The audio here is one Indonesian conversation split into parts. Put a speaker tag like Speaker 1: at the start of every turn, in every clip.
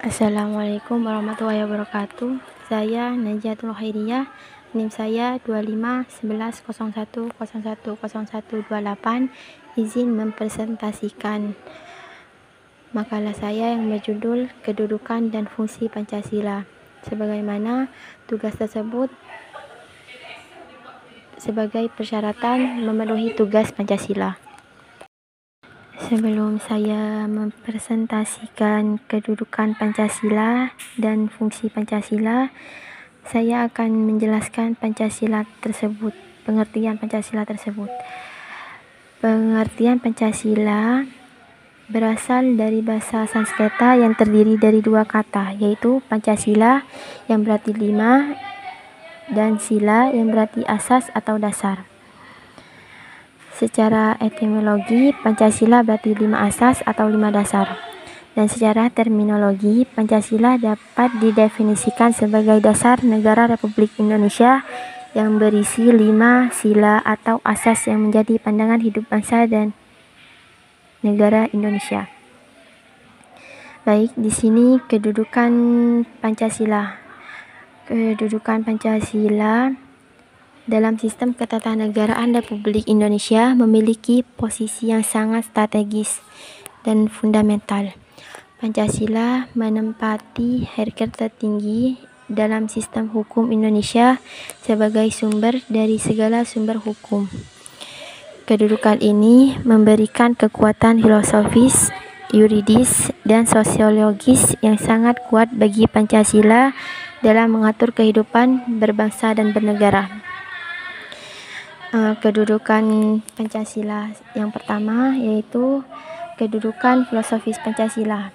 Speaker 1: Assalamualaikum warahmatullahi wabarakatuh. Saya Najatul Khairiyah. NIM saya 251101010128. Izin mempresentasikan makalah saya yang berjudul Kedudukan dan Fungsi Pancasila. Sebagaimana tugas tersebut sebagai persyaratan memenuhi tugas Pancasila. Sebelum saya mempresentasikan kedudukan Pancasila dan fungsi Pancasila, saya akan menjelaskan Pancasila tersebut, pengertian Pancasila tersebut. Pengertian Pancasila berasal dari bahasa Sanskerta yang terdiri dari dua kata, yaitu Pancasila yang berarti 5 dan sila yang berarti asas atau dasar. Secara etimologi, Pancasila berarti 5 asas atau 5 dasar. Dan secara terminologi, Pancasila dapat didefinisikan sebagai dasar negara Republik Indonesia yang berisi 5 sila atau asas yang menjadi pandangan hidup bangsa dan negara Indonesia. Baik, di sini kedudukan Pancasila. Kedudukan Pancasila dalam sistem ketatanegaraan Republik Indonesia memiliki posisi yang sangat strategis dan fundamental. Pancasila menempati harkat tertinggi dalam sistem hukum Indonesia sebagai sumber dari segala sumber hukum. Kedudukan ini memberikan kekuatan filosofis, yuridis, dan sosiologis yang sangat kuat bagi Pancasila dalam mengatur kehidupan berbangsa dan bernegara. Kedudukan Pancasila yang pertama yaitu kedudukan filosofis Pancasila.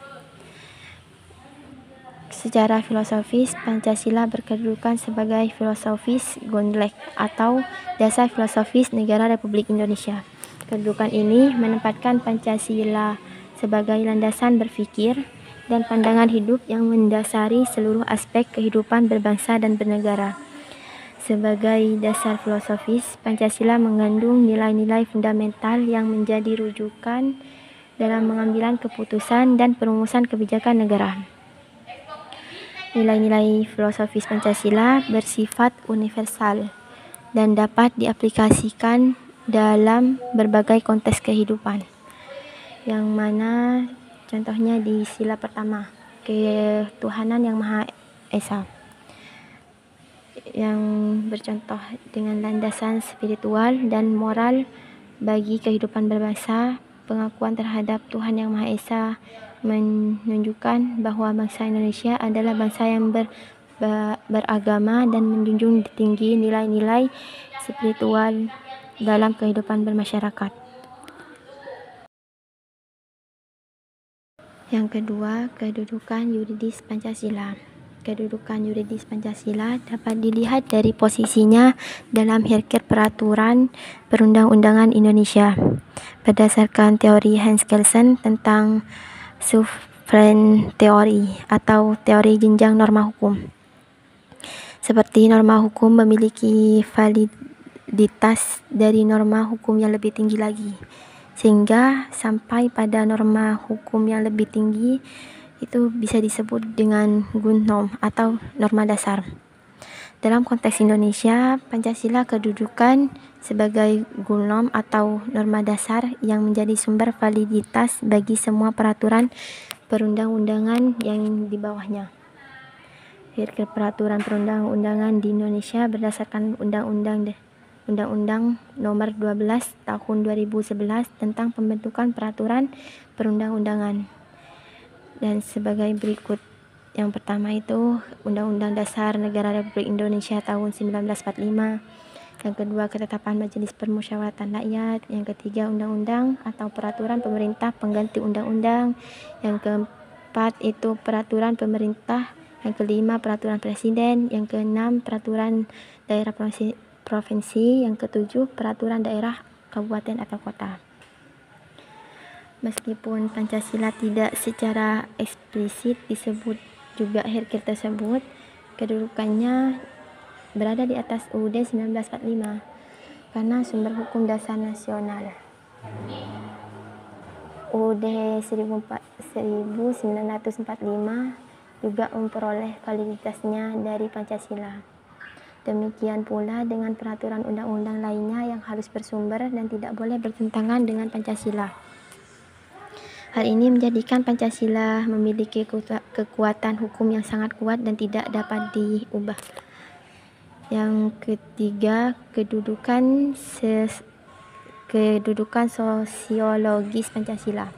Speaker 1: Secara filosofis, Pancasila berkedudukan sebagai filosofis Gondlek atau dasar filosofis negara Republik Indonesia. Kedudukan ini menempatkan Pancasila sebagai landasan berpikir dan pandangan hidup yang mendasari seluruh aspek kehidupan berbangsa dan bernegara. Sebagai dasar filosofis, Pancasila mengandung nilai-nilai fundamental yang menjadi rujukan dalam pengambilan keputusan dan perumusan kebijakan negara. Nilai-nilai filosofis Pancasila bersifat universal dan dapat diaplikasikan dalam berbagai konteks kehidupan, yang mana contohnya di sila pertama, ketuhanan yang Maha Esa, yang bercontoh dengan landasan spiritual dan moral bagi kehidupan berbangsa. Pengakuan terhadap Tuhan Yang Maha Esa menunjukkan bahwa bangsa Indonesia adalah bangsa yang beragama dan menjunjung tinggi nilai-nilai spiritual dalam kehidupan bermasyarakat. Yang kedua, kedudukan yuridis Pancasila. Kedudukan yuridis Pancasila dapat dilihat dari posisinya dalam hierarki peraturan perundang-undangan Indonesia. Berdasarkan teori Hans Kelsen tentang sovereign theory atau teori jenjang norma hukum. Seperti norma hukum memiliki validitas dari norma hukum yang lebih tinggi lagi, sehingga sampai pada norma hukum yang lebih tinggi itu bisa disebut dengan Grundnorm atau norma dasar. Dalam konteks Indonesia, Pancasila kedudukan sebagai Grundnorm atau norma dasar yang menjadi sumber validitas bagi semua peraturan perundang-undangan yang di bawahnya. Hierarki peraturan perundang-undangan di Indonesia berdasarkan Undang-Undang Nomor 12 Tahun 2011 tentang pembentukan peraturan perundang-undangan. Dan sebagai berikut. Yang pertama itu Undang-Undang Dasar Negara Republik Indonesia tahun 1945. Yang kedua, ketetapan Majelis Permusyawaratan Rakyat. Yang ketiga, undang-undang atau peraturan pemerintah pengganti undang-undang. Yang keempat itu peraturan pemerintah. Yang kelima, peraturan presiden. Yang keenam, peraturan daerah provinsi. Yang ketujuh, peraturan daerah kabupaten atau kota. Meskipun Pancasila tidak secara eksplisit disebut juga hierarki tersebut, kedudukannya berada di atas UUD 1945 karena sumber hukum dasar nasional. UUD 1945 juga memperoleh validitasnya dari Pancasila. Demikian pula dengan peraturan undang-undang lainnya yang harus bersumber dan tidak boleh bertentangan dengan Pancasila. Hal ini menjadikan Pancasila memiliki kekuatan hukum yang sangat kuat dan tidak dapat diubah. Yang ketiga, kedudukan sosiologis Pancasila.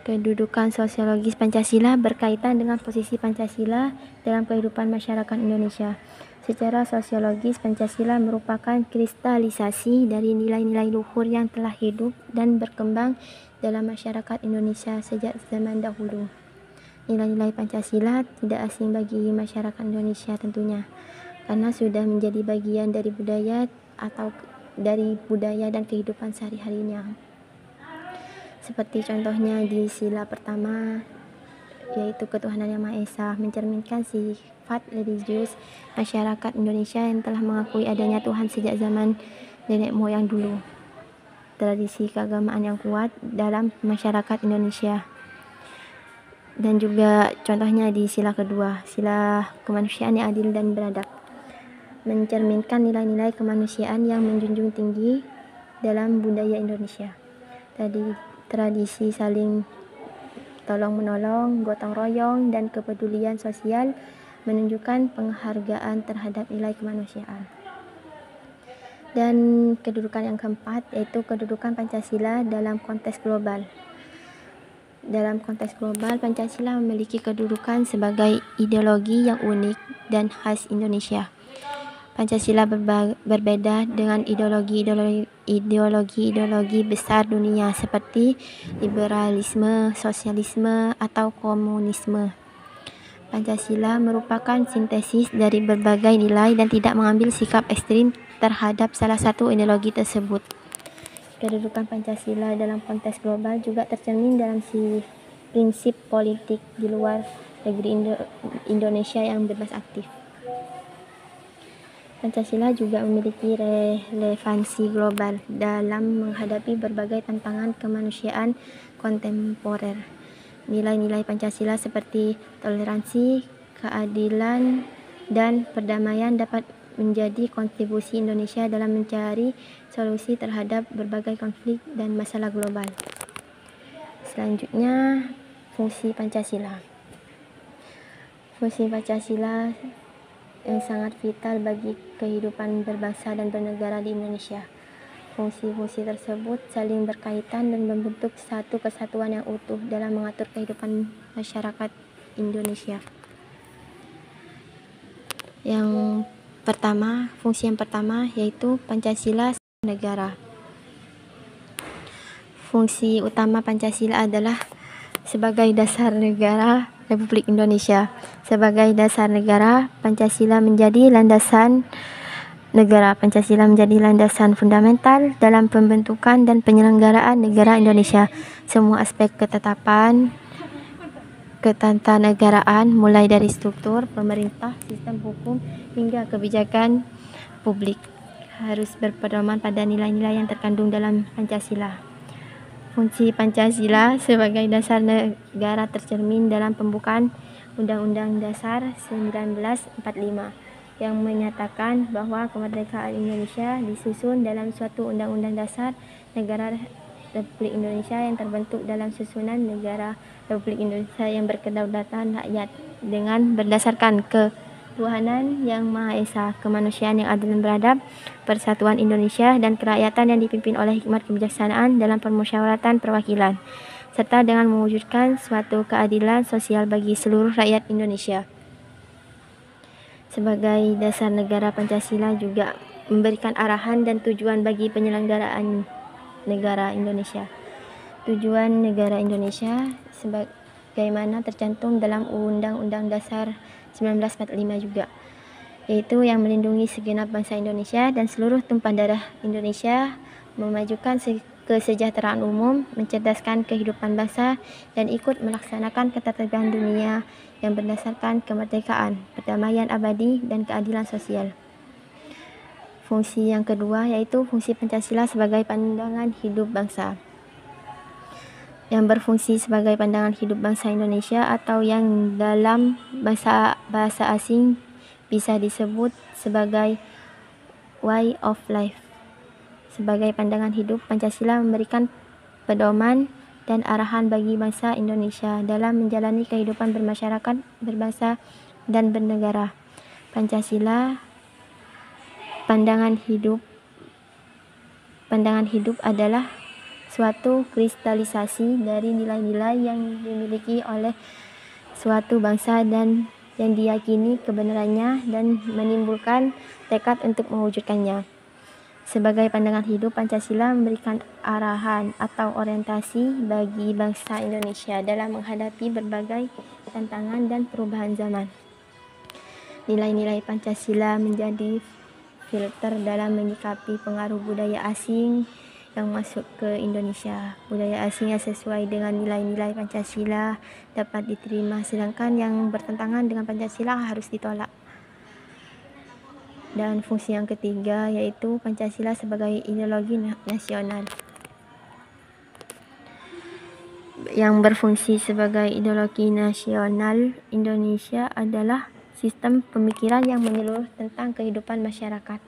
Speaker 1: Kedudukan sosiologis Pancasila berkaitan dengan posisi Pancasila dalam kehidupan masyarakat Indonesia. Secara sosiologis, Pancasila merupakan kristalisasi dari nilai-nilai luhur yang telah hidup dan berkembang dalam masyarakat Indonesia sejak zaman dahulu. Nilai-nilai Pancasila tidak asing bagi masyarakat Indonesia tentunya, karena sudah menjadi bagian dari budaya dan kehidupan sehari-harinya. Seperti contohnya di sila pertama, yaitu ketuhanan yang Maha Esa, mencerminkan sifat religius masyarakat Indonesia yang telah mengakui adanya Tuhan sejak zaman nenek moyang dulu. Tradisi keagamaan yang kuat dalam masyarakat Indonesia. Dan juga contohnya di sila kedua, sila kemanusiaan yang adil dan beradab, mencerminkan nilai-nilai kemanusiaan yang menjunjung tinggi dalam budaya Indonesia. Tradisi saling tolong-menolong, gotong royong, dan kepedulian sosial menunjukkan penghargaan terhadap nilai kemanusiaan. Dan kedudukan yang keempat yaitu kedudukan Pancasila dalam konteks global. Dalam konteks global, Pancasila memiliki kedudukan sebagai ideologi yang unik dan khas Indonesia. Pancasila berbeda dengan ideologi besar dunia seperti liberalisme, sosialisme, atau komunisme. Pancasila merupakan sintesis dari berbagai nilai dan tidak mengambil sikap ekstrim terhadap salah satu ideologi tersebut. Kedudukan Pancasila dalam konteks global juga tercermin dalam prinsip politik di luar negeri Indonesia yang bebas aktif. Pancasila juga memiliki relevansi global dalam menghadapi berbagai tantangan kemanusiaan kontemporer. Nilai-nilai Pancasila seperti toleransi, keadilan, dan perdamaian dapat menjadi kontribusi Indonesia dalam mencari solusi terhadap berbagai konflik dan masalah global. Selanjutnya, fungsi Pancasila. Fungsi Pancasila yang sangat vital bagi kehidupan berbangsa dan bernegara di Indonesia. Fungsi-fungsi tersebut saling berkaitan dan membentuk satu kesatuan yang utuh dalam mengatur kehidupan masyarakat Indonesia. Fungsi yang pertama yaitu Pancasila negara. Fungsi utama Pancasila adalah sebagai dasar negara Republik Indonesia. Sebagai dasar negara, Pancasila menjadi landasan negara. Pancasila menjadi landasan fundamental dalam pembentukan dan penyelenggaraan negara Indonesia. Semua aspek ketatanegaraan, mulai dari struktur pemerintah, sistem hukum, hingga kebijakan publik, harus berpedoman pada nilai-nilai yang terkandung dalam Pancasila. Fungsi Pancasila sebagai dasar negara tercermin dalam pembukaan Undang-Undang Dasar 1945 yang menyatakan bahwa kemerdekaan Indonesia disusun dalam suatu Undang-Undang Dasar Negara Republik Indonesia yang terbentuk dalam susunan negara Republik Indonesia yang berkedaulatan rakyat dengan berdasarkan ketuhanan yang Maha Esa, kemanusiaan yang adil dan beradab, persatuan Indonesia, dan kerakyatan yang dipimpin oleh hikmat kebijaksanaan dalam permusyawaratan perwakilan, serta dengan mewujudkan suatu keadilan sosial bagi seluruh rakyat Indonesia. Sebagai dasar negara, Pancasila juga memberikan arahan dan tujuan bagi penyelenggaraan negara Indonesia. Tujuan negara Indonesia sebagaimana tercantum dalam Undang-Undang Dasar 1945 juga, yaitu yang melindungi segenap bangsa Indonesia dan seluruh tumpah darah Indonesia, memajukan kesejahteraan umum, mencerdaskan kehidupan bangsa, dan ikut melaksanakan ketertiban dunia yang berdasarkan kemerdekaan, perdamaian abadi, dan keadilan sosial. Fungsi yang kedua yaitu fungsi Pancasila sebagai pandangan hidup bangsa. yang berfungsi sebagai pandangan hidup bangsa Indonesia atau yang dalam bahasa asing bisa disebut sebagai way of life. Sebagai pandangan hidup, Pancasila memberikan pedoman dan arahan bagi bangsa Indonesia dalam menjalani kehidupan bermasyarakat, berbangsa, dan bernegara. Pancasila, pandangan hidup adalah suatu kristalisasi dari nilai-nilai yang dimiliki oleh suatu bangsa dan yang diyakini kebenarannya dan menimbulkan tekad untuk mewujudkannya. Sebagai pandangan hidup, Pancasila memberikan arahan atau orientasi bagi bangsa Indonesia dalam menghadapi berbagai tantangan dan perubahan zaman. Nilai-nilai Pancasila menjadi filter dalam menyikapi pengaruh budaya asing yang masuk ke Indonesia. Budaya asing yang sesuai dengan nilai-nilai Pancasila dapat diterima, sedangkan yang bertentangan dengan Pancasila harus ditolak. Dan fungsi yang ketiga yaitu Pancasila sebagai ideologi nasional. Yang berfungsi sebagai ideologi nasional Indonesia adalah sistem pemikiran yang menyeluruh tentang kehidupan masyarakat,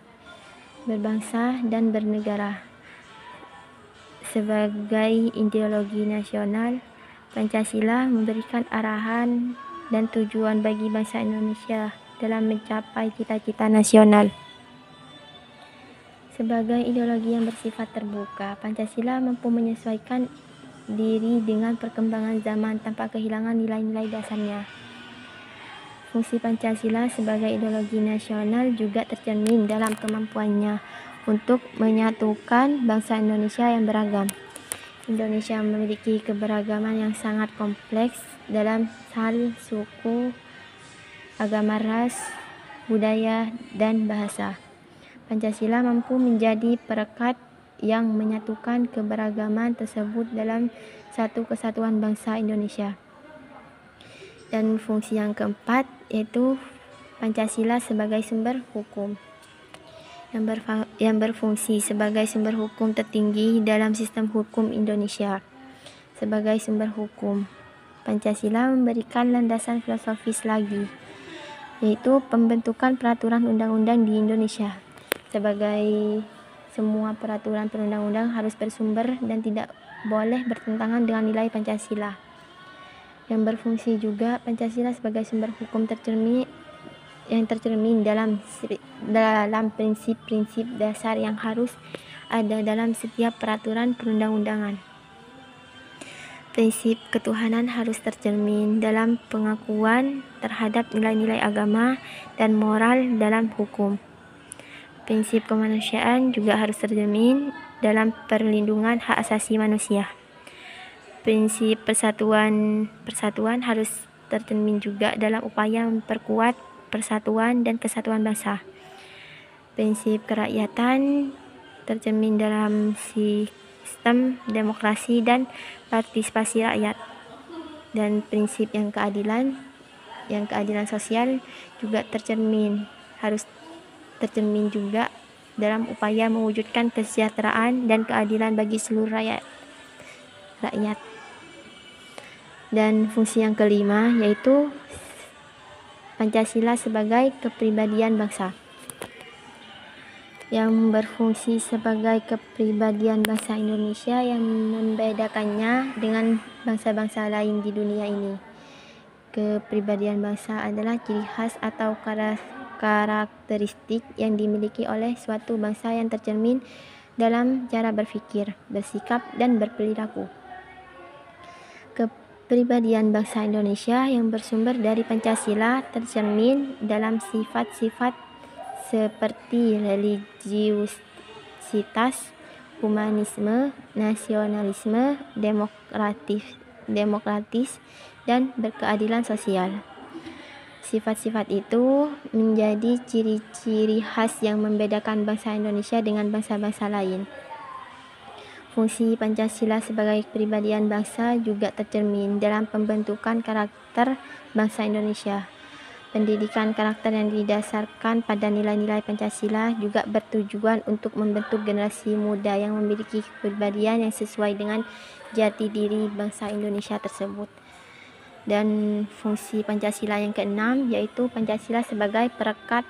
Speaker 1: berbangsa, dan bernegara. Sebagai ideologi nasional, Pancasila memberikan arahan dan tujuan bagi bangsa Indonesia dalam mencapai cita-cita nasional. Sebagai ideologi yang bersifat terbuka, Pancasila mampu menyesuaikan diri dengan perkembangan zaman tanpa kehilangan nilai-nilai dasarnya. Fungsi Pancasila sebagai ideologi nasional juga tercermin dalam kemampuannya untuk menyatukan bangsa Indonesia yang beragam. Indonesia memiliki keberagaman yang sangat kompleks dalam hal suku, agama, ras, budaya, dan bahasa. Pancasila mampu menjadi perekat yang menyatukan keberagaman tersebut dalam satu kesatuan bangsa Indonesia. Dan fungsi yang keempat yaitu Pancasila sebagai sumber hukum. Yang berfungsi sebagai sumber hukum tertinggi dalam sistem hukum Indonesia. Sebagai sumber hukum, Pancasila memberikan landasan filosofis lagi, yaitu pembentukan peraturan undang-undang di Indonesia. Sebagai semua peraturan perundang-undang harus bersumber dan tidak boleh bertentangan dengan nilai Pancasila. Yang berfungsi juga Pancasila sebagai sumber hukum tercermin dalam prinsip-prinsip dasar yang harus ada dalam setiap peraturan perundang-undangan. Prinsip ketuhanan harus tercermin dalam pengakuan terhadap nilai-nilai agama dan moral dalam hukum. Prinsip kemanusiaan juga harus tercermin dalam perlindungan hak asasi manusia. Prinsip persatuan harus tercermin juga dalam upaya memperkuat persatuan dan kesatuan bangsa. Prinsip kerakyatan tercermin dalam sistem demokrasi dan partisipasi rakyat. Dan prinsip yang keadilan sosial juga harus tercermin juga dalam upaya mewujudkan kesejahteraan dan keadilan bagi seluruh rakyat. Dan fungsi yang kelima yaitu Pancasila sebagai kepribadian bangsa. Yang berfungsi sebagai kepribadian bangsa Indonesia yang membedakannya dengan bangsa-bangsa lain di dunia ini. Kepribadian bangsa adalah ciri khas atau karakteristik yang dimiliki oleh suatu bangsa yang tercermin dalam cara berpikir, bersikap, dan berperilaku. Kepribadian bangsa Indonesia yang bersumber dari Pancasila tercermin dalam sifat-sifat seperti religiusitas, humanisme, nasionalisme, demokratis, dan berkeadilan sosial. Sifat-sifat itu menjadi ciri-ciri khas yang membedakan bangsa Indonesia dengan bangsa-bangsa lain. Fungsi Pancasila sebagai kepribadian bangsa juga tercermin dalam pembentukan karakter bangsa Indonesia. Pendidikan karakter yang didasarkan pada nilai-nilai Pancasila juga bertujuan untuk membentuk generasi muda yang memiliki kepribadian yang sesuai dengan jati diri bangsa Indonesia tersebut. Dan fungsi Pancasila yang keenam yaitu Pancasila sebagai perekat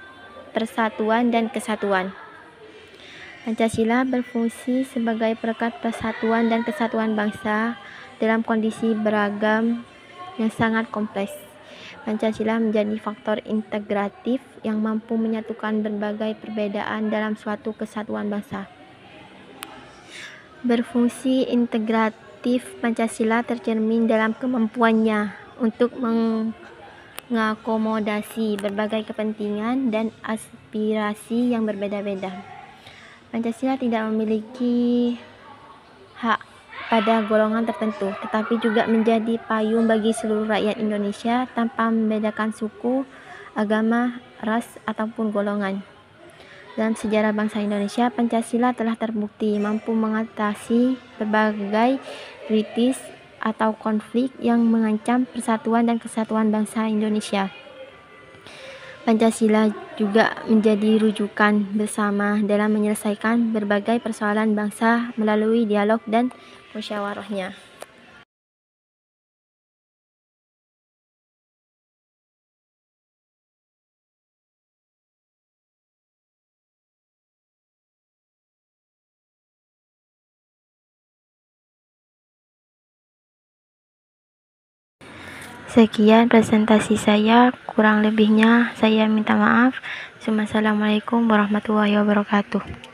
Speaker 1: persatuan dan kesatuan. Pancasila berfungsi sebagai perekat persatuan dan kesatuan bangsa dalam kondisi beragam yang sangat kompleks. Pancasila menjadi faktor integratif yang mampu menyatukan berbagai perbedaan dalam suatu kesatuan bangsa. Berfungsi integratif Pancasila tercermin dalam kemampuannya untuk mengakomodasi berbagai kepentingan dan aspirasi yang berbeda-beda. Pancasila tidak memiliki hak pada golongan tertentu, tetapi juga menjadi payung bagi seluruh rakyat Indonesia tanpa membedakan suku, agama, ras, ataupun golongan. Dalam sejarah bangsa Indonesia, Pancasila telah terbukti mampu mengatasi berbagai krisis atau konflik yang mengancam persatuan dan kesatuan bangsa Indonesia. Pancasila juga menjadi rujukan bersama dalam menyelesaikan berbagai persoalan bangsa melalui dialog dan musyawarahnya. Sekian presentasi saya, kurang lebihnya saya minta maaf. Assalamualaikum warahmatullahi wabarakatuh.